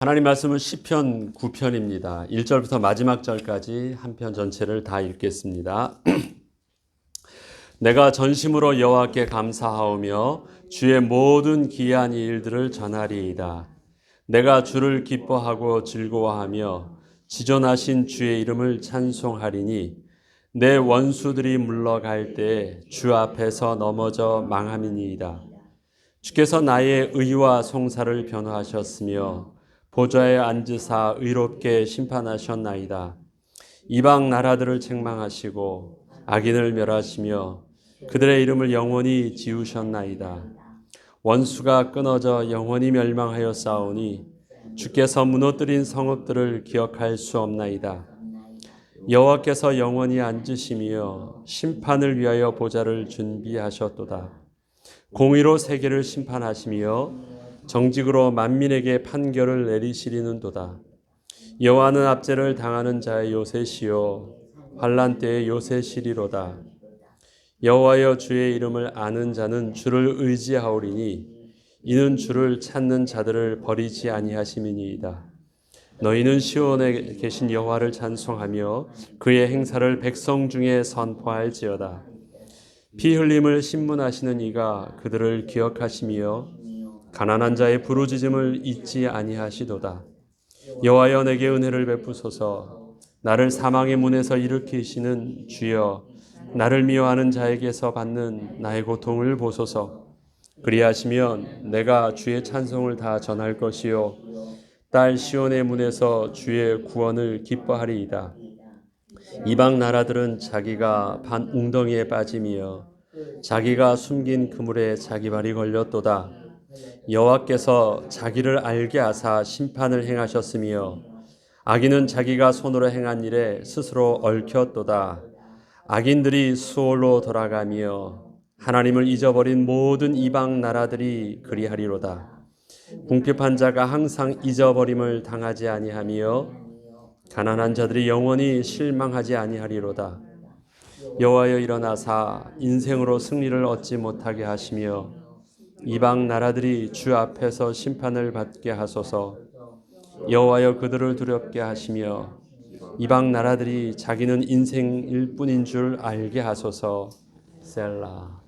하나님 말씀은 시편 9편입니다. 1절부터 마지막 절까지 한 편 전체를 다 읽겠습니다. 내가 전심으로 여호와께 감사하오며 주의 모든 기이한 일들을 전하리이다. 내가 주를 기뻐하고 즐거워하며 지존하신 주의 이름을 찬송하리니 내 원수들이 물러갈 때 주 앞에서 넘어져 망함이니이다. 주께서 나의 의와 송사를 변호하셨으며 보좌에 앉으사 의롭게 심판하셨나이다. 이방 나라들을 책망하시고 악인을 멸하시며 그들의 이름을 영원히 지우셨나이다. 원수가 끊어져 영원히 멸망하여 싸우니 주께서 무너뜨린 성읍들을 기억할 수 없나이다. 여호와께서 영원히 앉으시며 심판을 위하여 보좌를 준비하셨도다. 공의로 세계를 심판하시며 정직으로 만민에게 판결을 내리시리는도다. 여호와는 압제를 당하는 자의 요새시요 환난 때의 요새시리로다. 여호와여 주의 이름을 아는 자는 주를 의지하오리니 이는 주를 찾는 자들을 버리지 아니하심이니이다. 너희는 시온에 계신 여호와를 찬송하며 그의 행사를 백성 중에 선포할지어다. 피 흘림을 신문하시는 이가 그들을 기억하시며 가난한 자의 부르짖음을 잊지 아니하시도다. 여호와여 내게 은혜를 베푸소서. 나를 사망의 문에서 일으키시는 주여, 나를 미워하는 자에게서 받는 나의 고통을 보소서. 그리하시면 내가 주의 찬송을 다 전할 것이요 딸 시온의 문에서 주의 구원을 기뻐하리이다. 이방 나라들은 자기가 반 웅덩이에 빠짐이여 자기가 숨긴 그물에 자기 발이 걸렸도다. 여호와께서 자기를 알게 하사 심판을 행하셨으며 악인은 자기가 손으로 행한 일에 스스로 얽혔도다. 악인들이 수올로 돌아가며 하나님을 잊어버린 모든 이방 나라들이 그리하리로다. 궁핍한 자가 항상 잊어버림을 당하지 아니하며 가난한 자들이 영원히 실망하지 아니하리로다. 여호와여 일어나사 인생으로 승리를 얻지 못하게 하시며 이방 나라들이 주 앞에서 심판을 받게 하소서. 여호와여 그들을 두렵게 하시며 이방 나라들이 자기는 인생일 뿐인 줄 알게 하소서. 셀라.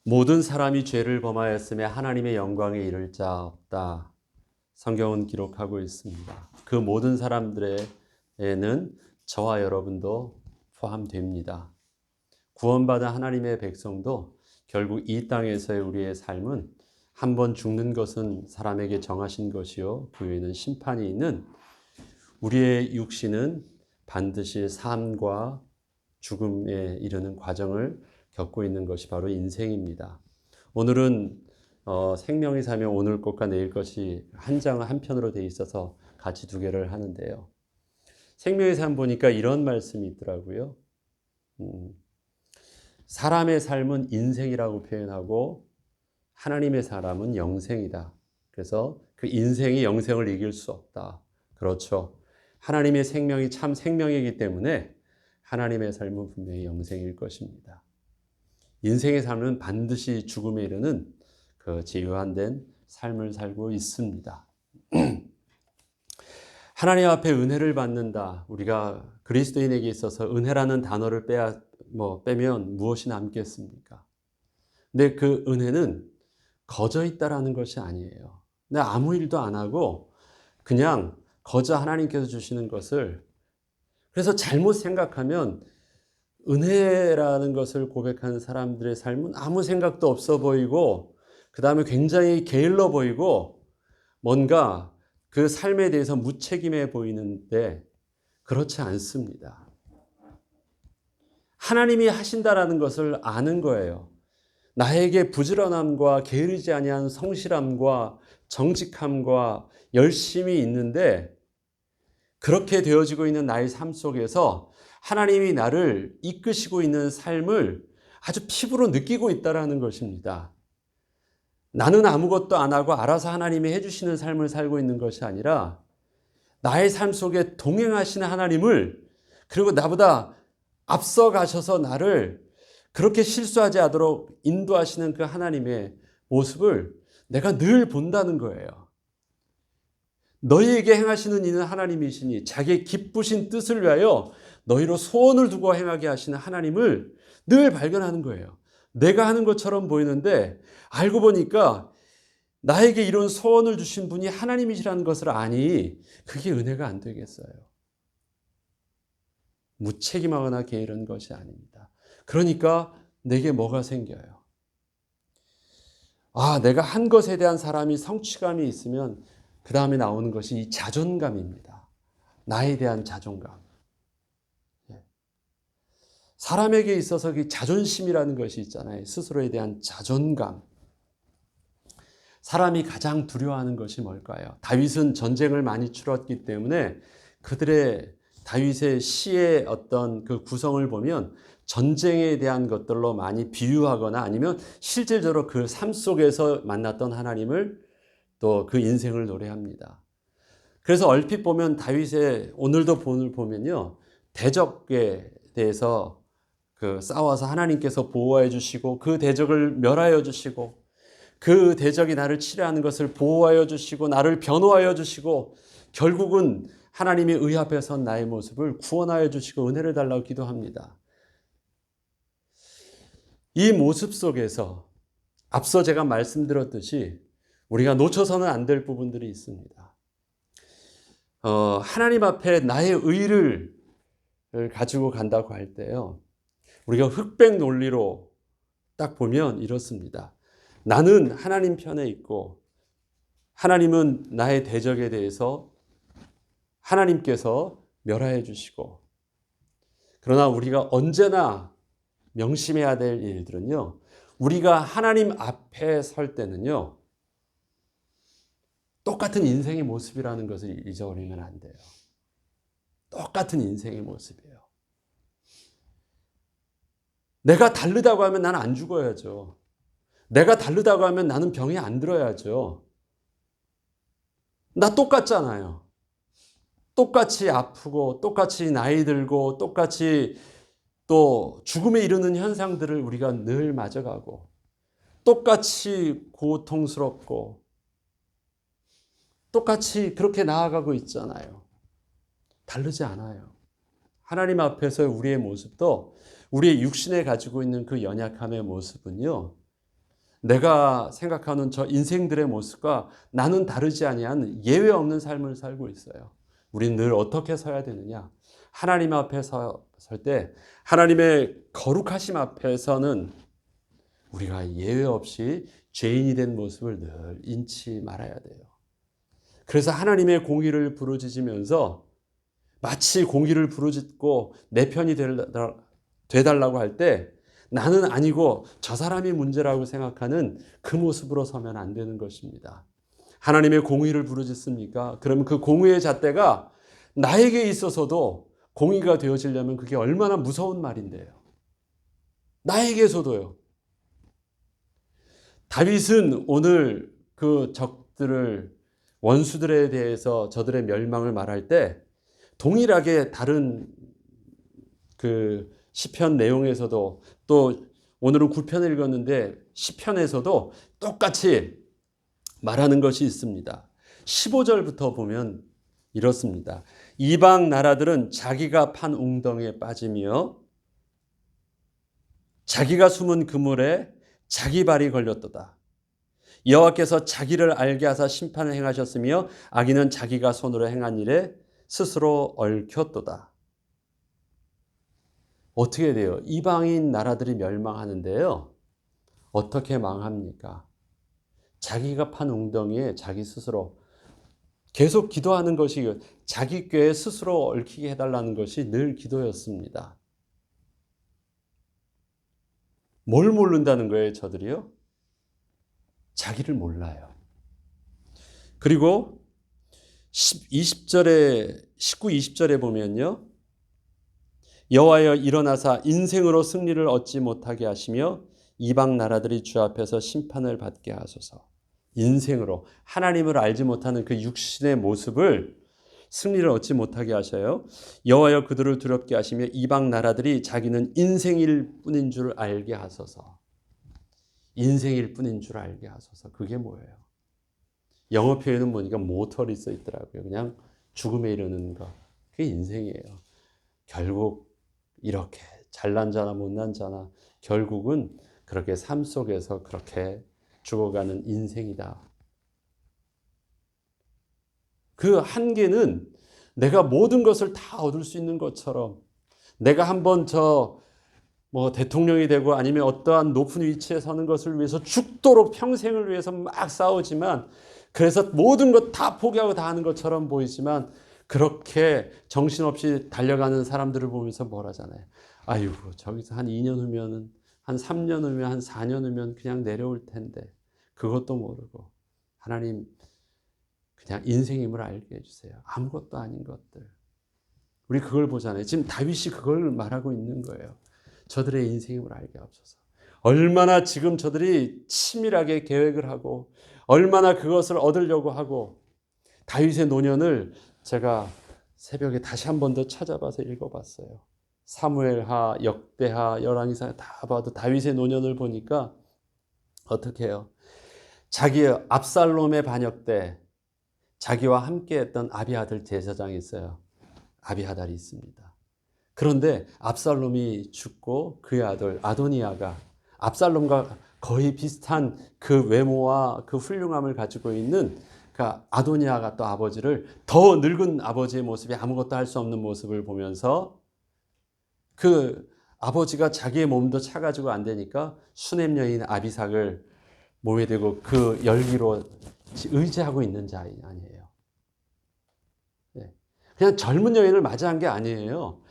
모든 사람이 죄를 범하였음에 하나님의 영광에 이를 자 없다. 성경은 기록하고 있습니다. 그 모든 사람들에는 저와 여러분도 포함됩니다. 구원받은 하나님의 백성도 결국 이 땅에서의 우리의 삶은 한 번 죽는 것은 사람에게 정하신 것이요 그 외에는 심판이 있는 우리의 육신은 반드시 삶과 죽음에 이르는 과정을 겪고 있는 것이 바로 인생입니다. 오늘은 생명의 삶의 오늘 것과 내일 것이 한 장 한편으로 되어 있어서 같이 두 개를 하는데요. 생명의 삶 보니까 이런 말씀이 있더라고요. 사람의 삶은 인생이라고 표현하고 하나님의 사람은 영생이다. 그래서 그 인생이 영생을 이길 수 없다. 그렇죠. 하나님의 생명이 참 생명이기 때문에 하나님의 삶은 분명히 영생일 것입니다. 인생의 삶은 반드시 죽음에 이르는 그 제한된 삶을 살고 있습니다. 하나님 앞에 은혜를 받는다. 우리가 그리스도인에게 있어서 은혜라는 단어를 빼면 무엇이 남겠습니까? 근데 그 은혜는 거저 있다라는 것이 아니에요. 근데 아무 일도 안 하고 그냥 거저 하나님께서 주시는 것을, 그래서 잘못 생각하면 은혜라는 것을 고백하는 사람들의 삶은 아무 생각도 없어 보이고 그 다음에 굉장히 게을러 보이고 뭔가 그 삶에 대해서 무책임해 보이는데 그렇지 않습니다. 하나님이 하신다라는 것을 아는 거예요. 나에게 부지런함과 게으르지 아니한 성실함과 정직함과 열심이 있는데 그렇게 되어지고 있는 나의 삶 속에서 하나님이 나를 이끄시고 있는 삶을 아주 피부로 느끼고 있다는 것입니다. 나는 아무것도 안 하고 알아서 하나님이 해주시는 삶을 살고 있는 것이 아니라 나의 삶 속에 동행하시는 하나님을, 그리고 나보다 앞서 가셔서 나를 그렇게 실수하지 않도록 인도하시는 그 하나님의 모습을 내가 늘 본다는 거예요. 너희에게 행하시는 이는 하나님이시니 자기의 기쁘신 뜻을 위하여 너희로 소원을 두고 행하게 하시는 하나님을 늘 발견하는 거예요. 내가 하는 것처럼 보이는데 알고 보니까 나에게 이런 소원을 주신 분이 하나님이시라는 것을 아니, 그게 은혜가 안 되겠어요. 무책임하거나 게으른 것이 아닙니다. 그러니까 내게 뭐가 생겨요? 내가 한 것에 대한 사람이 성취감이 있으면 그 다음에 나오는 것이 이 자존감입니다. 나에 대한 자존감. 사람에게 있어서 그 자존심이라는 것이 있잖아요. 스스로에 대한 자존감. 사람이 가장 두려워하는 것이 뭘까요? 다윗은 전쟁을 많이 치렀기 때문에 다윗의 시의 어떤 그 구성을 보면 전쟁에 대한 것들로 많이 비유하거나 아니면 실질적으로 그 삶 속에서 만났던 하나님을 또 그 인생을 노래합니다. 그래서 얼핏 보면 다윗의 오늘도 보면요, 대적에 대해서 싸워서 하나님께서 보호해 주시고 그 대적을 멸하여 주시고 그 대적이 나를 치려하는 것을 보호하여 주시고 나를 변호하여 주시고 결국은 하나님의 의 앞에 선 나의 모습을 구원하여 주시고 은혜를 달라고 기도합니다. 이 모습 속에서 앞서 제가 말씀드렸듯이 우리가 놓쳐서는 안 될 부분들이 있습니다. 하나님 앞에 나의 의를 가지고 간다고 할 때요, 우리가 흑백 논리로 딱 보면 이렇습니다. 나는 하나님 편에 있고 하나님은 나의 대적에 대해서 하나님께서 멸하해 주시고, 그러나 우리가 언제나 명심해야 될 일들은요, 우리가 하나님 앞에 설 때는요, 똑같은 인생의 모습이라는 것을 잊어버리면 안 돼요. 똑같은 인생의 모습이에요. 내가 다르다고 하면 나는 안 죽어야죠. 내가 다르다고 하면 나는 병이 안 들어야죠. 나 똑같잖아요. 똑같이 아프고 똑같이 나이 들고 똑같이 또 죽음에 이르는 현상들을 우리가 늘 맞아가고 똑같이 고통스럽고 똑같이 그렇게 나아가고 있잖아요. 다르지 않아요. 하나님 앞에서 우리의 모습도 우리의 육신에 가지고 있는 그 연약함의 모습은요, 내가 생각하는 저 인생들의 모습과 나는 다르지 아니한 예외 없는 삶을 살고 있어요. 우리는 늘 어떻게 서야 되느냐? 하나님 앞에 설 때 하나님의 거룩하심 앞에서는 우리가 예외 없이 죄인이 된 모습을 늘 잃지 말아야 돼요. 그래서 하나님의 공의를 부르짖으면서 마치 공의를 부르짖고 내 편이 되달라고 할 때 나는 아니고 저 사람이 문제라고 생각하는 그 모습으로 서면 안 되는 것입니다. 하나님의 공의를 부르짖습니까? 그러면 그 공의의 잣대가 나에게 있어서도 공의가 되어지려면 그게 얼마나 무서운 말인데요. 나에게서도요. 다윗은 오늘 그 적들을, 원수들에 대해서 저들의 멸망을 말할 때 동일하게 다른 그 시편 내용에서도, 또 오늘은 9편을 읽었는데 시편에서도 똑같이 말하는 것이 있습니다. 15절부터 보면 이렇습니다. 이방 나라들은 자기가 판 웅덩이에 빠지며 자기가 숨은 그물에 자기 발이 걸렸도다. 여호와께서 자기를 알게 하사 심판을 행하셨으며 악인은 자기가 손으로 행한 일에 스스로 얽혔도다. 어떻게 돼요? 이방인 나라들이 멸망하는데요, 어떻게 망합니까? 자기가 판 웅덩이에 자기 스스로 계속 기도하는 것이, 자기 꾀에 스스로 얽히게 해달라는 것이 늘 기도였습니다. 뭘 모른다는 거예요, 저들이요? 자기를 몰라요. 그리고 19, 20절에 보면요, 여호와여 일어나사 인생으로 승리를 얻지 못하게 하시며 이방 나라들이 주 앞에서 심판을 받게 하소서. 인생으로 하나님을 알지 못하는 그 육신의 모습을 승리를 얻지 못하게 하셔요. 여호와여 그들을 두렵게 하시며 이방 나라들이 자기는 인생일 뿐인 줄 알게 하소서. 인생일 뿐인 줄 알게 하소서. 그게 뭐예요? 영어 표현은 보니까 모터리 써 있더라고요. 그냥 죽음에 이르는 것. 그게 인생이에요. 결국 이렇게 잘난 자나 못난 자나 결국은 그렇게 삶 속에서 그렇게 죽어가는 인생이다. 그 한계는 내가 모든 것을 다 얻을 수 있는 것처럼, 내가 한번 대통령이 되고 아니면 어떠한 높은 위치에 서는 것을 위해서 죽도록 평생을 위해서 막 싸우지만, 그래서 모든 것 다 포기하고 다 하는 것처럼 보이지만, 그렇게 정신없이 달려가는 사람들을 보면서 뭘 하잖아요. 아유, 저기서 한 2년 후면은, 한 3년 후면, 한 4년 후면 그냥 내려올 텐데, 그것도 모르고 하나님 그냥 인생임을 알게 해주세요. 아무것도 아닌 것들. 우리 그걸 보잖아요. 지금 다윗이 그걸 말하고 있는 거예요. 저들의 인생임을 알게 하옵소서. 얼마나 지금 저들이 치밀하게 계획을 하고 얼마나 그것을 얻으려고 하고, 다윗의 노년을 제가 새벽에 다시 한 번 더 찾아봐서 읽어봤어요. 사무엘하, 역대하, 열왕기상 다 봐도 다윗의 노년을 보니까 어떻게 해요? 자기 압살롬의 반역 때 자기와 함께 했던 아비아들 제사장이 있어요. 아비아달이 있습니다. 그런데 압살롬이 죽고 그의 아들 아도니아가 압살롬과 거의 비슷한 그 외모와 그 훌륭함을 가지고 있는 그 아도니아가 또 아버지를, 더 늙은 아버지의 모습이 아무것도 할 수 없는 모습을 보면서, 그 아버지가 자기의 몸도 차가지고 안 되니까 수냄 여인 아비삭을 몸에 대고 그 열기로 의지하고 있는 자 아니에요. 그냥 젊은 여인을 맞이한 게 아니에요.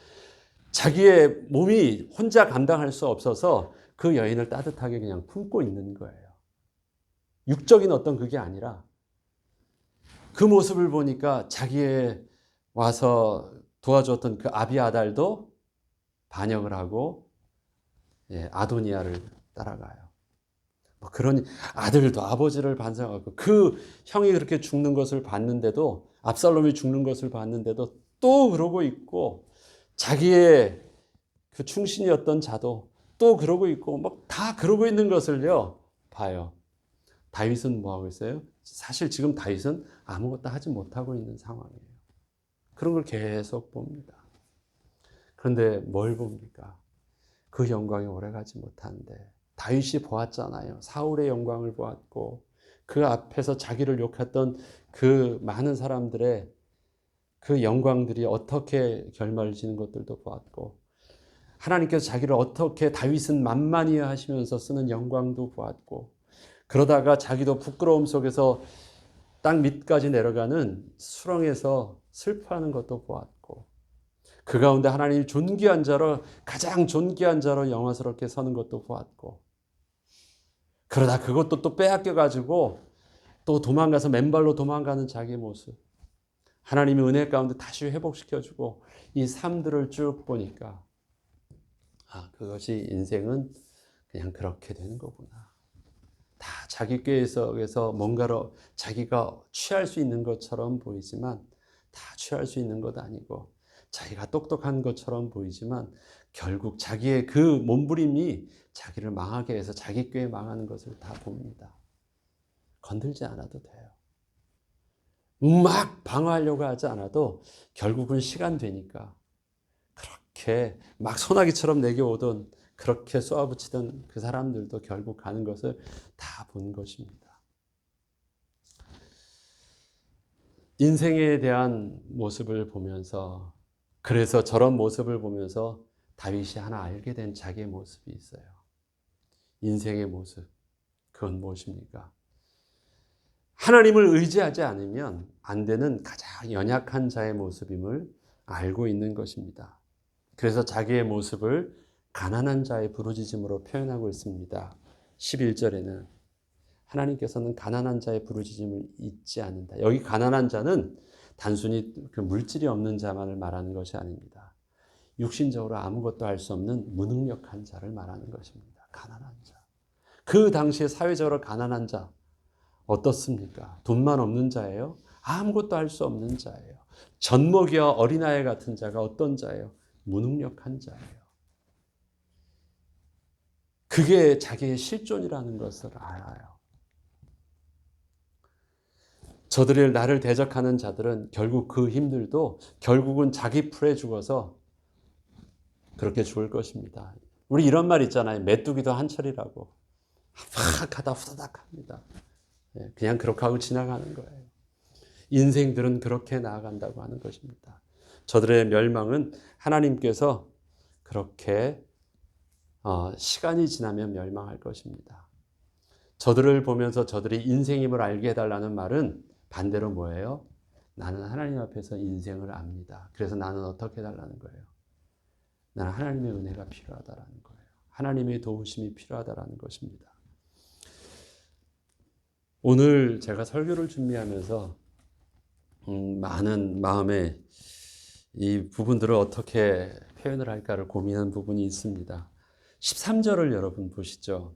자기의 몸이 혼자 감당할 수 없어서 그 여인을 따뜻하게 그냥 품고 있는 거예요. 육적인 어떤 그게 아니라, 그 모습을 보니까 자기의 와서 도와줬던 그 아비아달도 반역을 하고 아도니아를 따라가요. 그러니 아들도 아버지를 반성하고, 그 형이 그렇게 죽는 것을 봤는데도, 압살롬이 죽는 것을 봤는데도 또 그러고 있고, 자기의 그 충신이었던 자도 또 그러고 있고, 다 그러고 있는 것을요 봐요. 다윗은 뭐 하고 있어요? 사실 지금 다윗은 아무것도 하지 못하고 있는 상황이에요. 그런 걸 계속 봅니다. 그런데 뭘 봅니까? 그 영광이 오래가지 못하는데, 다윗이 보았잖아요. 사울의 영광을 보았고, 그 앞에서 자기를 욕했던 그 많은 사람들의 그 영광들이 어떻게 결말지는 것들도 보았고, 하나님께서 자기를 어떻게 다윗은 만만히 하시면서 쓰는 영광도 보았고, 그러다가 자기도 부끄러움 속에서 땅 밑까지 내려가는 수렁에서 슬퍼하는 것도 보았고, 그 가운데 하나님 존귀한 자로, 가장 존귀한 자로 영화스럽게 서는 것도 보았고, 그러다 그것도 또 빼앗겨가지고 또 도망가서 맨발로 도망가는 자기의 모습, 하나님의 은혜 가운데 다시 회복시켜주고, 이 삶들을 쭉 보니까 그것이 인생은 그냥 그렇게 되는 거구나. 다 자기 꾀 속에서 뭔가로 자기가 취할 수 있는 것처럼 보이지만 다 취할 수 있는 것 아니고, 자기가 똑똑한 것처럼 보이지만 결국 자기의 그 몸부림이 자기를 망하게 해서 자기 꾀에 망하는 것을 다 봅니다. 건들지 않아도 돼요. 막 방어하려고 하지 않아도 결국은 시간 되니까, 그렇게 막 소나기처럼 내게 오던, 그렇게 쏘아붙이던 그 사람들도 결국 가는 것을 다 본 것입니다. 인생에 대한 모습을 보면서, 그래서 저런 모습을 보면서 다윗이 하나 알게 된 자기의 모습이 있어요. 인생의 모습, 그건 무엇입니까? 하나님을 의지하지 않으면 안 되는 가장 연약한 자의 모습임을 알고 있는 것입니다. 그래서 자기의 모습을 가난한 자의 부르짖음으로 표현하고 있습니다. 11절에는 하나님께서는 가난한 자의 부르짖음을 잊지 않는다. 여기 가난한 자는 단순히 그 물질이 없는 자만을 말하는 것이 아닙니다. 육신적으로 아무것도 할 수 없는 무능력한 자를 말하는 것입니다. 가난한 자. 그 당시에 사회적으로 가난한 자 어떻습니까? 돈만 없는 자예요? 아무것도 할 수 없는 자예요. 젖먹이와 어린아이 같은 자가 어떤 자예요? 무능력한 자예요. 그게 자기의 실존이라는 것을 알아요. 저들을 나를 대적하는 자들은 결국 그 힘들도 결국은 자기 풀에 죽어서 그렇게 죽을 것입니다. 우리 이런 말 있잖아요. 메뚜기도 한철이라고. 막 하다 후다닥 합니다. 그냥 그렇게 하고 지나가는 거예요. 인생들은 그렇게 나아간다고 하는 것입니다. 저들의 멸망은 하나님께서 그렇게 시간이 지나면 멸망할 것입니다. 저들을 보면서 저들이 인생임을 알게 해달라는 말은 반대로 뭐예요? 나는 하나님 앞에서 인생을 압니다. 그래서 나는 어떻게 해달라는 거예요? 나는 하나님의 은혜가 필요하다라는 거예요. 하나님의 도우심이 필요하다라는 것입니다. 오늘 제가 설교를 준비하면서 많은 마음에 이 부분들을 어떻게 표현을 할까를 고민한 부분이 있습니다. 13절을 여러분 보시죠.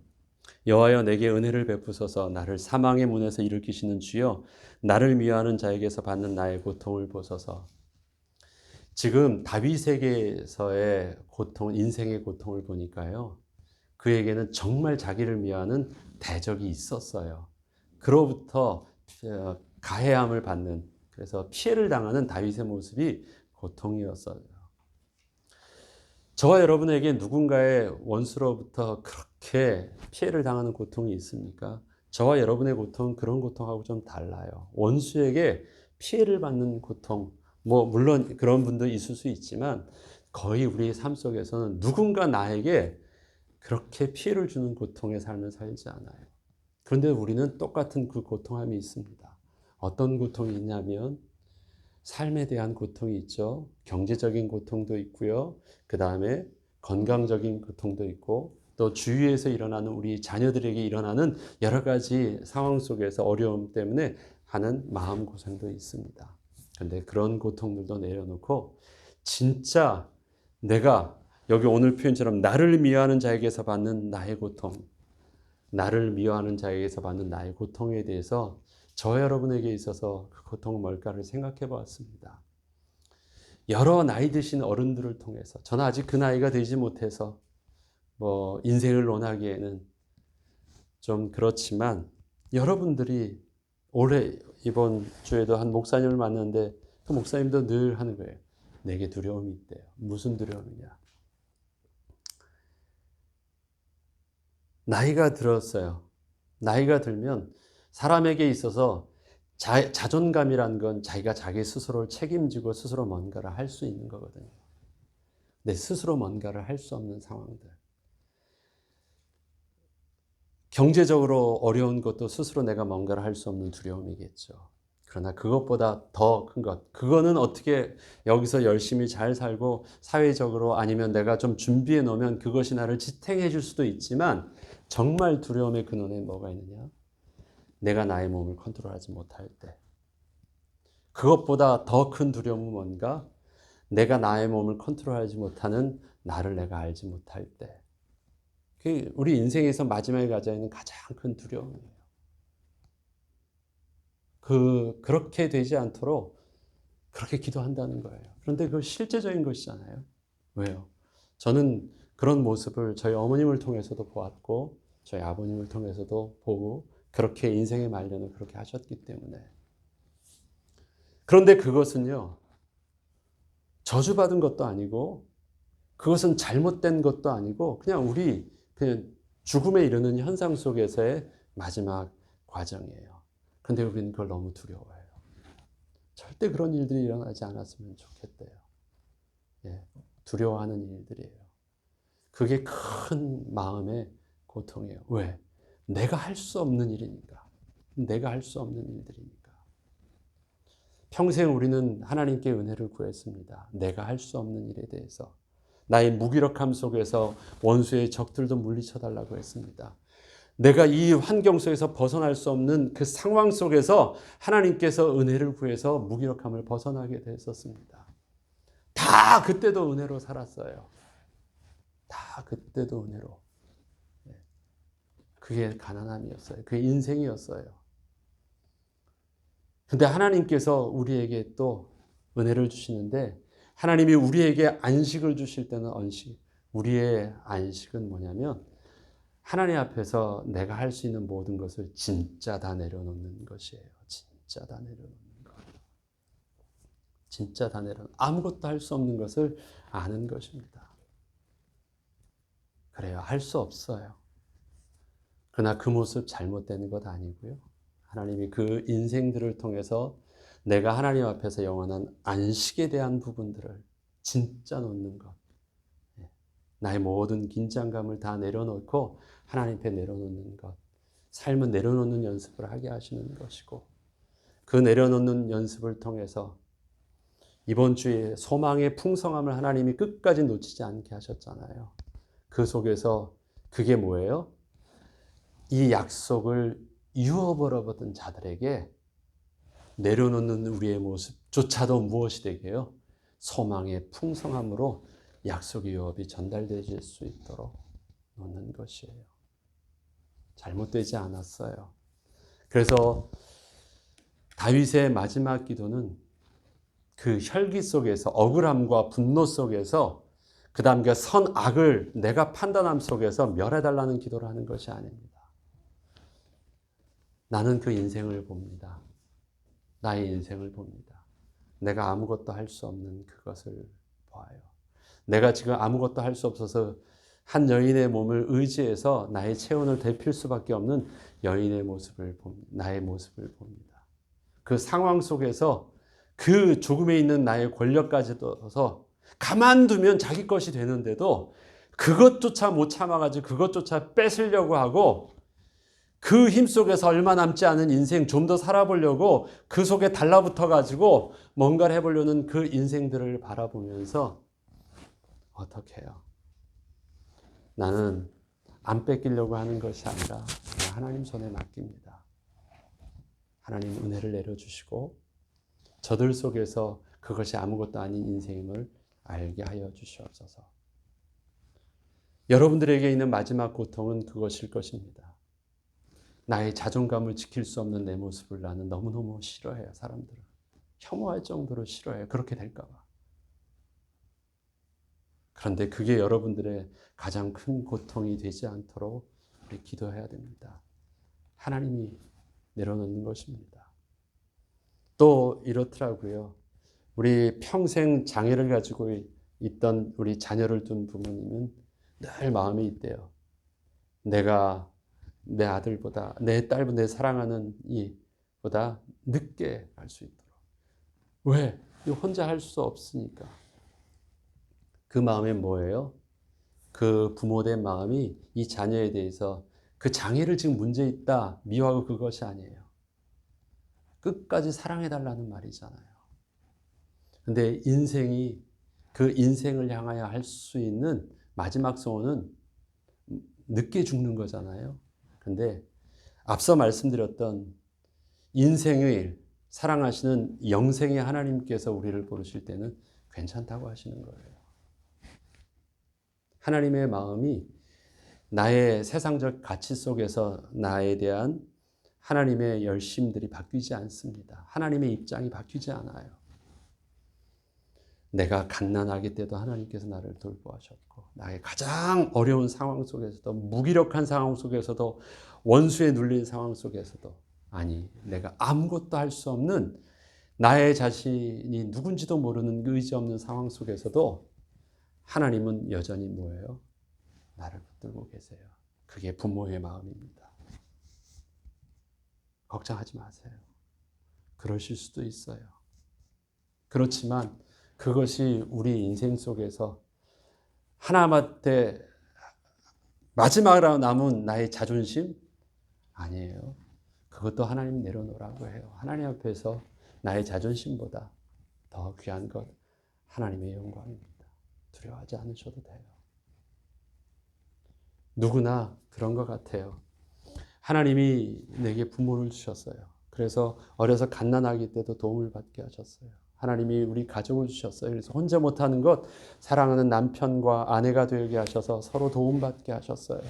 여호와여 내게 은혜를 베푸소서 나를 사망의 문에서 일으키시는 주여 나를 미워하는 자에게서 받는 나의 고통을 보소서. 지금 다윗에게서의 고통, 인생의 고통을 보니까요. 그에게는 정말 자기를 미워하는 대적이 있었어요. 그로부터 가해함을 받는, 그래서 피해를 당하는 다윗의 모습이 고통이었어요. 저와 여러분에게 누군가의 원수로부터 그렇게 피해를 당하는 고통이 있습니까? 저와 여러분의 고통은 그런 고통하고 좀 달라요. 원수에게 피해를 받는 고통, 물론 그런 분도 있을 수 있지만 거의 우리의 삶 속에서는 누군가 나에게 그렇게 피해를 주는 고통의 삶을 살지 않아요. 그런데 우리는 똑같은 그 고통함이 있습니다. 어떤 고통이 있냐면 삶에 대한 고통이 있죠. 경제적인 고통도 있고요. 그 다음에 건강적인 고통도 있고 또 주위에서 일어나는 우리 자녀들에게 일어나는 여러 가지 상황 속에서 어려움 때문에 하는 마음고생도 있습니다. 그런데 그런 고통들도 내려놓고 진짜 내가 여기 오늘 표현처럼 나를 미워하는 자에게서 받는 나의 고통, 나를 미워하는 자에게서 받는 나의 고통에 대해서 저 여러분에게 있어서 그 고통은 뭘까를 생각해 보았습니다. 여러 나이 드신 어른들을 통해서 저는 아직 그 나이가 되지 못해서 인생을 논하기에는 좀 그렇지만 여러분들이 올해 이번 주에도 한 목사님을 만났는데 그 목사님도 늘 하는 거예요. 내게 두려움이 있대요. 무슨 두려움이냐? 나이가 들었어요. 나이가 들면 사람에게 있어서 자존감이란 건 자기가 자기 스스로를 책임지고 스스로 뭔가를 할 수 있는 거거든요. 내 스스로 뭔가를 할 수 없는 상황들. 경제적으로 어려운 것도 스스로 내가 뭔가를 할 수 없는 두려움이겠죠. 그러나 그것보다 더 큰 것, 그거는 어떻게 여기서 열심히 잘 살고 사회적으로 아니면 내가 좀 준비해 놓으면 그것이 나를 지탱해 줄 수도 있지만 정말 두려움의 근원에 뭐가 있느냐? 내가 나의 몸을 컨트롤하지 못할 때. 그것보다 더 큰 두려움은 뭔가? 내가 나의 몸을 컨트롤하지 못하는 나를 내가 알지 못할 때. 그게 우리 인생에서 마지막에 가져야 하는 가장 큰 두려움이에요. 그렇게 되지 않도록 그렇게 기도한다는 거예요. 그런데 그건 실제적인 것이잖아요. 왜요? 저는 그런 모습을 저희 어머님을 통해서도 보았고, 저희 아버님을 통해서도 보고, 그렇게 인생의 말년을 그렇게 하셨기 때문에. 그런데 그것은요, 저주받은 것도 아니고, 그것은 잘못된 것도 아니고, 그냥 죽음에 이르는 현상 속에서의 마지막 과정이에요. 그런데 우리는 그걸 너무 두려워해요. 절대 그런 일들이 일어나지 않았으면 좋겠대요. 두려워하는 일들이에요. 그게 큰 마음의 고통이에요. 왜? 내가 할 수 없는 일이니까. 내가 할 수 없는 일들이니까. 평생 우리는 하나님께 은혜를 구했습니다. 내가 할 수 없는 일에 대해서. 나의 무기력함 속에서 원수의 적들도 물리쳐달라고 했습니다. 내가 이 환경 속에서 벗어날 수 없는 그 상황 속에서 하나님께서 은혜를 구해서 무기력함을 벗어나게 됐었습니다. 다 그때도 은혜로 살았어요. 다 그때도 은혜로. 그게 가난함이었어요. 그게 인생이었어요. 근데 하나님께서 우리에게 또 은혜를 주시는데 하나님이 우리에게 안식을 주실 때는 우리의 안식은 뭐냐면 하나님 앞에서 내가 할 수 있는 모든 것을 진짜 다 내려놓는 것이에요. 진짜 다 내려놓는 것. 진짜 다 아무것도 할 수 없는 것을 아는 것입니다. 그래요. 할 수 없어요. 그러나 그 모습 잘못되는 것 아니고요. 하나님이 그 인생들을 통해서 내가 하나님 앞에서 영원한 안식에 대한 부분들을 진짜 놓는 것. 나의 모든 긴장감을 다 내려놓고 하나님 앞에 내려놓는 것. 삶은 내려놓는 연습을 하게 하시는 것이고, 그 내려놓는 연습을 통해서 이번 주에 소망의 풍성함을 하나님이 끝까지 놓치지 않게 하셨잖아요. 그 속에서 그게 뭐예요? 이 약속을 유업으로 받은 자들에게 내려놓는 우리의 모습조차도 무엇이 되게요? 소망의 풍성함으로 약속의 유업이 전달되질 수 있도록 놓는 것이에요. 잘못되지 않았어요. 그래서 다윗의 마지막 기도는 그 혈기 속에서, 억울함과 분노 속에서, 그 다음 그 선악을 내가 판단함 속에서 멸해달라는 기도를 하는 것이 아닙니다. 나는 그 인생을 봅니다. 나의 인생을 봅니다. 내가 아무것도 할 수 없는 그것을 봐요. 내가 지금 아무것도 할 수 없어서 한 여인의 몸을 의지해서 나의 체온을 데필 수밖에 없는 여인의 모습을 봅니다. 나의 모습을 봅니다. 그 상황 속에서 그 죽음에 있는 나의 권력까지도 가만두면 자기 것이 되는데도 그것조차 못 참아가지고 그것조차 뺏으려고 하고, 그 힘 속에서 얼마 남지 않은 인생 좀 더 살아보려고 그 속에 달라붙어가지고 뭔가를 해보려는 그 인생들을 바라보면서 어떻게 해요? 나는 안 뺏기려고 하는 것이 아니라 하나님 손에 맡깁니다. 하나님 은혜를 내려주시고 저들 속에서 그것이 아무것도 아닌 인생임을 알게 하여 주시옵소서. 여러분들에게 있는 마지막 고통은 그것일 것입니다. 나의 자존감을 지킬 수 없는 내 모습을 나는 너무너무 싫어해요. 사람들은 혐오할 정도로 싫어해요. 그렇게 될까 봐. 그런데 그게 여러분들의 가장 큰 고통이 되지 않도록 우리 기도해야 됩니다. 하나님이 내려놓는 것입니다. 또 이렇더라고요. 우리 평생 장애를 가지고 있던 우리 자녀를 둔 부모님은 늘 마음이 있대요. 내가 내 아들보다, 내 딸보다, 내 사랑하는 이보다 늦게 갈 수 있도록. 왜? 혼자 할 수 없으니까. 그 마음이 뭐예요? 그 부모된 마음이 이 자녀에 대해서 그 장애를 지금 문제 있다 미워하고 그것이 아니에요. 끝까지 사랑해달라는 말이잖아요. 근데 인생이 그 인생을 향하여 할 수 있는 마지막 소원은 늦게 죽는 거잖아요. 근데 앞서 말씀드렸던 인생의 일, 사랑하시는 영생의 하나님께서 우리를 부르실 때는 괜찮다고 하시는 거예요. 하나님의 마음이 나의 세상적 가치 속에서 나에 대한 하나님의 열심들이 바뀌지 않습니다. 하나님의 입장이 바뀌지 않아요. 내가 갓난아기 때도 하나님께서 나를 돌보하셨고, 나의 가장 어려운 상황 속에서도, 무기력한 상황 속에서도, 원수에 눌린 상황 속에서도, 아니 내가 아무것도 할 수 없는 나의 자신이 누군지도 모르는 의지 없는 상황 속에서도 하나님은 여전히 뭐예요? 나를 붙들고 계세요. 그게 부모의 마음입니다. 걱정하지 마세요. 그러실 수도 있어요. 그렇지만 그것이 우리 인생 속에서 하나님한테 마지막으로 남은 나의 자존심? 아니에요. 그것도 하나님 내려놓으라고 해요. 하나님 앞에서 나의 자존심보다 더 귀한 것 하나님의 영광입니다. 두려워하지 않으셔도 돼요. 누구나 그런 것 같아요. 하나님이 내게 부모를 주셨어요. 그래서 어려서 갓난아기 때도 도움을 받게 하셨어요. 하나님이 우리 가족을 주셨어요. 그래서 혼자 못하는 것 사랑하는 남편과 아내가 되게 하셔서 서로 도움받게 하셨어요.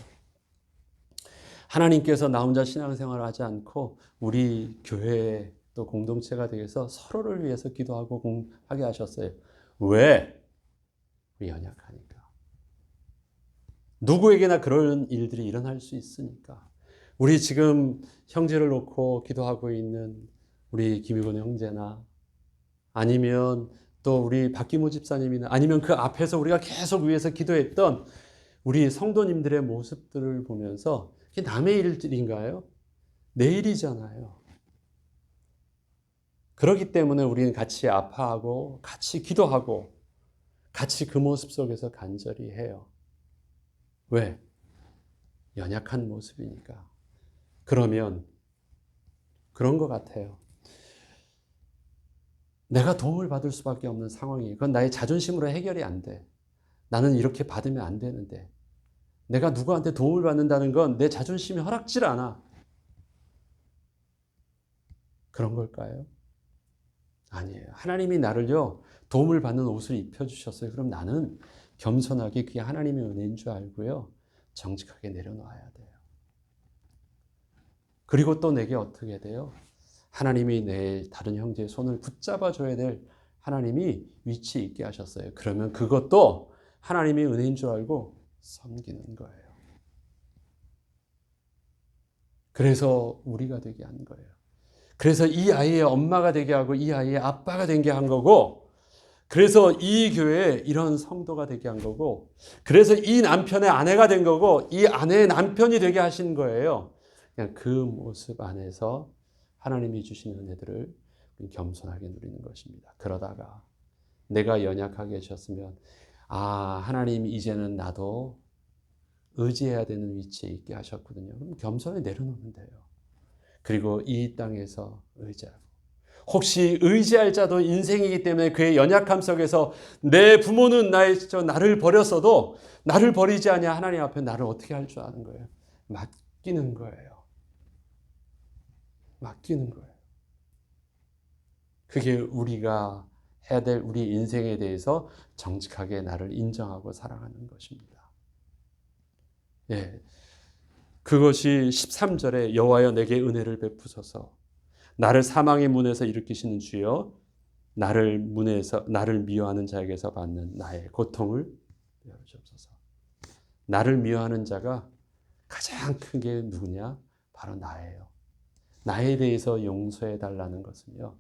하나님께서 나 혼자 신앙생활을 하지 않고 우리 교회 또 공동체가 되어서 서로를 위해서 기도하고 하게 하셨어요. 왜? 우리 연약하니까. 누구에게나 그런 일들이 일어날 수 있으니까. 우리 지금 형제를 놓고 기도하고 있는 우리 김유건 형제나 아니면 또 우리 박기모 집사님이나 아니면 그 앞에서 우리가 계속 위해서 기도했던 우리 성도님들의 모습들을 보면서 이게 남의 일들인가요? 내 일이잖아요. 그렇기 때문에 우리는 같이 아파하고 같이 기도하고 같이 그 모습 속에서 간절히 해요. 왜? 연약한 모습이니까. 그러면 그런 것 같아요. 내가 도움을 받을 수밖에 없는 상황이 그건 나의 자존심으로 해결이 안 돼. 나는 이렇게 받으면 안 되는데. 내가 누구한테 도움을 받는다는 건 내 자존심이 허락질 않아. 그런 걸까요? 아니에요. 하나님이 나를요, 도움을 받는 옷을 입혀주셨어요. 그럼 나는 겸손하게 그게 하나님의 은혜인 줄 알고요, 정직하게 내려놓아야 돼요. 그리고 또 내게 어떻게 돼요? 하나님이 내 다른 형제의 손을 붙잡아 줘야 될 하나님이 위치에 있게 하셨어요. 그러면 그것도 하나님의 은혜인 줄 알고 섬기는 거예요. 그래서 우리가 되게 한 거예요. 그래서 이 아이의 엄마가 되게 하고 이 아이의 아빠가 되게 한 거고, 그래서 이 교회에 이런 성도가 되게 한 거고, 그래서 이 남편의 아내가 된 거고, 이 아내의 남편이 되게 하신 거예요. 그냥 그 모습 안에서 하나님이 주신 은혜들을 겸손하게 누리는 것입니다. 그러다가 내가 연약하게 하셨으면, 하나님 이제는 나도 의지해야 되는 위치에 있게 하셨거든요. 그럼 겸손히 내려놓으면 돼요. 그리고 이 땅에서 의지하고, 혹시 의지할 자도 인생이기 때문에 그의 연약함 속에서 내 부모는 나를 버렸어도 나를 버리지 않냐, 하나님 앞에 나를 어떻게 할 줄 아는 거예요? 맡기는 거예요. 맡기는 거예요. 그게 우리가 해야 될 우리 인생에 대해서 정직하게 나를 인정하고 사랑하는 것입니다. 예. 그것이 13절에 여호와여 내게 은혜를 베푸소서, 나를 사망의 문에서 일으키시는 주여, 나를 미워하는 자에게서 받는 나의 고통을 주옵소서. 나를 미워하는 자가 가장 큰 게 누구냐? 바로 나예요. 나에 대해서 용서해 달라는 것은요,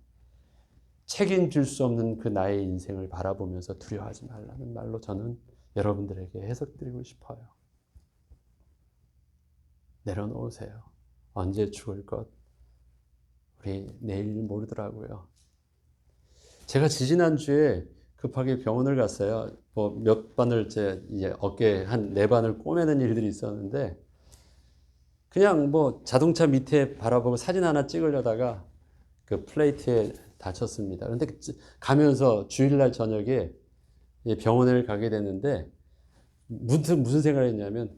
책임질 수 없는 그 나의 인생을 바라보면서 두려워하지 말라는 말로 저는 여러분들에게 해석드리고 싶어요. 내려놓으세요. 언제 죽을 것 우리 내일 모르더라고요. 제가 지지난주에 급하게 병원을 갔어요. 몇 반을 이제 어깨에 한 4반을 꼬매는 일들이 있었는데, 그냥 자동차 밑에 바라보고 사진 하나 찍으려다가 그 플레이트에 다쳤습니다. 그런데 가면서 주일날 저녁에 병원을 가게 됐는데, 무슨 생각을 했냐면,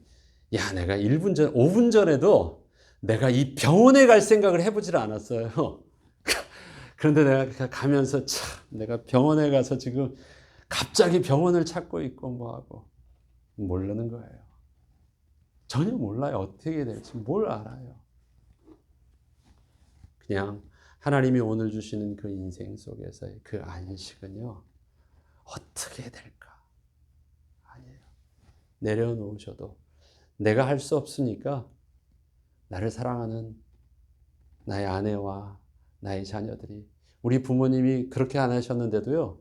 내가 5분 전에도 내가 이 병원에 갈 생각을 해보질 않았어요. 그런데 내가 가면서 내가 병원에 가서 지금 갑자기 병원을 찾고 있고 뭐하고, 모르는 거예요. 전혀 몰라요. 어떻게 될지 뭘 알아요. 그냥 하나님이 오늘 주시는 그 인생 속에서의 그 안식은요, 어떻게 될까? 아니에요. 내려놓으셔도 내가 할 수 없으니까 나를 사랑하는 나의 아내와 나의 자녀들이, 우리 부모님이 그렇게 안 하셨는데도요,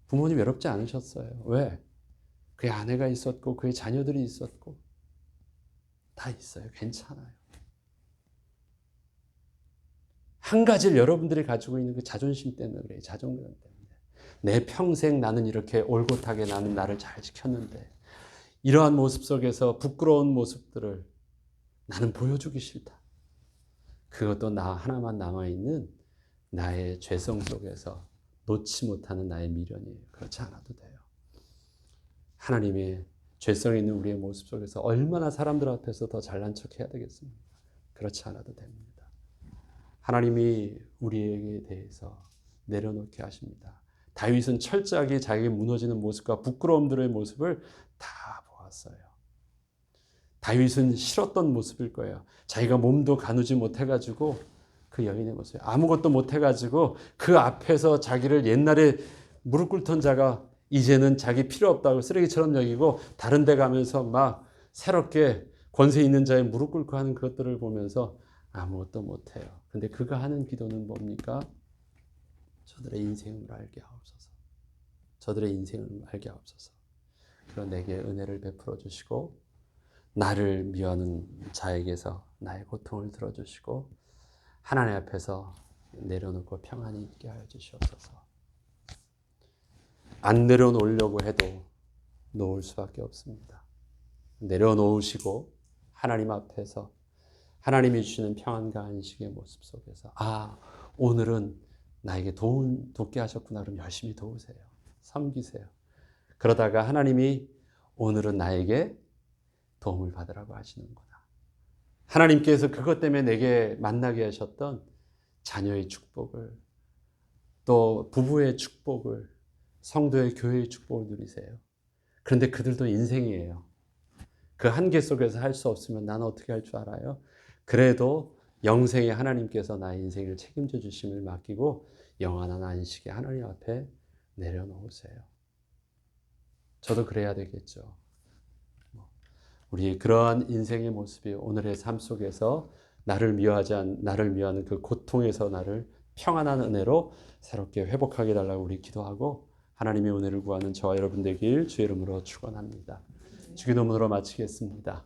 부모님 외롭지 않으셨어요. 왜? 그의 아내가 있었고 그의 자녀들이 있었고 다 있어요. 괜찮아요. 한 가지를 여러분들이 가지고 있는 그 자존심 때문에 그래요. 자존감 때문에. 내 평생 나는 이렇게 올곧하게 나는 나를 잘 지켰는데, 이러한 모습 속에서 부끄러운 모습들을 나는 보여주기 싫다. 그것도 나 하나만 남아있는 나의 죄성 속에서 놓지 못하는 나의 미련이에요. 그렇지 않아도 돼요. 하나님의 죄성 있는 우리의 모습 속에서 얼마나 사람들 앞에서 더 잘난 척 해야 되겠습니까? 그렇지 않아도 됩니다. 하나님이 우리에게 대해서 내려놓게 하십니다. 다윗은 철저하게 자기의 무너지는 모습과 부끄러움들의 모습을 다 보았어요. 다윗은 싫었던 모습일 거예요. 자기가 몸도 가누지 못해가지고 그 여인의 모습, 아무것도 못해가지고 그 앞에서 자기를 옛날에 무릎 꿇던 자가 이제는 자기 필요 없다고 쓰레기처럼 여기고 다른 데 가면서 막 새롭게 권세 있는 자의 무릎 꿇고 하는 그것들을 보면서 아무것도 못해요. 근데 그가 하는 기도는 뭡니까? 저들의 인생을 알게 하옵소서. 저들의 인생을 알게 하옵소서. 그런 내게 은혜를 베풀어 주시고 나를 미워하는 자에게서 나의 고통을 들어주시고 하나님 앞에서 내려놓고 평안히 있게 하여 주시옵소서. 안 내려놓으려고 해도 놓을 수밖에 없습니다. 내려놓으시고 하나님 앞에서 하나님이 주시는 평안과 안식의 모습 속에서 오늘은 나에게 돕게 하셨구나. 그럼 열심히 도우세요. 섬기세요. 그러다가 하나님이 오늘은 나에게 도움을 받으라고 하시는구나. 하나님께서 그것 때문에 내게 만나게 하셨던 자녀의 축복을, 또 부부의 축복을, 성도의 교회의 축복을 누리세요. 그런데 그들도 인생이에요. 그 한계 속에서 할 수 없으면 나는 어떻게 할 줄 알아요? 그래도 영생의 하나님께서 나의 인생을 책임져 주심을 맡기고 영원한 안식에 하나님 앞에 내려놓으세요. 저도 그래야 되겠죠. 우리 그러한 인생의 모습이 오늘의 삶 속에서 나를 미워하는 그 고통에서 나를 평안한 은혜로 새롭게 회복하게 달라고 우리 기도하고 하나님의 은혜를 구하는 저와 여러분 되길 주의 이름으로 축원합니다. 주기도문으로 마치겠습니다.